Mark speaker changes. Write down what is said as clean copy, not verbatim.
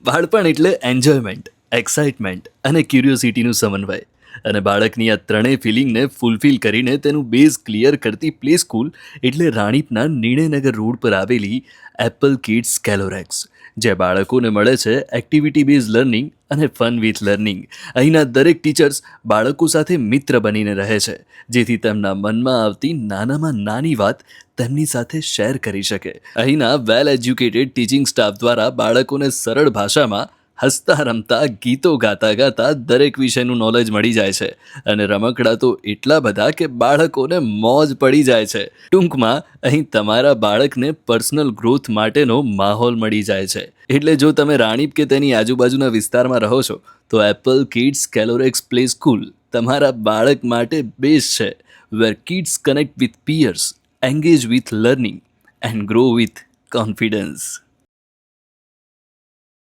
Speaker 1: બાળપણ એટલે enjoyment, excitement અને ક્યુરિયોસિટીનું સમન્વય. અને બાળકની આ ત્રણેય ફિલિંગને ફૂલફિલ કરીને તેનું બેઝ ક્લિયર કરતી પ્લે સ્કૂલ એટલે રાણીપના નિર્ણયનગર રોડ પર આવેલી એપલ કિડ્સ કેલોરેક્સ, જે બાળકોને મળે છે એક્ટિવિટી બેઝ લર્નિંગ અને ફન વિથ લર્નિંગ. અહીંના દરેક ટીચર્સ બાળકો સાથે મિત્ર બનીને રહે છે, જેથી તેમના મનમાં આવતી નાનામાં નાની વાત તેમની સાથે શેર કરી શકે. અહીંના વેલ એજ્યુકેટેડ ટીચિંગ સ્ટાફ દ્વારા બાળકોને સરળ ભાષામાં હસતા રમતા ગીતો ગાતા ગાતા દરેક વિષયનું નોલેજ મળી જાય છે. અને રમકડા તો એટલા બધા કે બાળકોને મોજ પડી જાય છે. ટૂંકમાં અહીં તમારા બાળકને પર્સનલ ગ્રોથ માટેનો માહોલ મળી જાય છે. એટલે જો તમે રાણીપ કે તેની આજુબાજુના વિસ્તારમાં રહો છો તો Apple kids Kalorex play school તમારા બાળક માટે બેસ્ટ છે, where kids connect with peers, engage with learning and grow with confidence.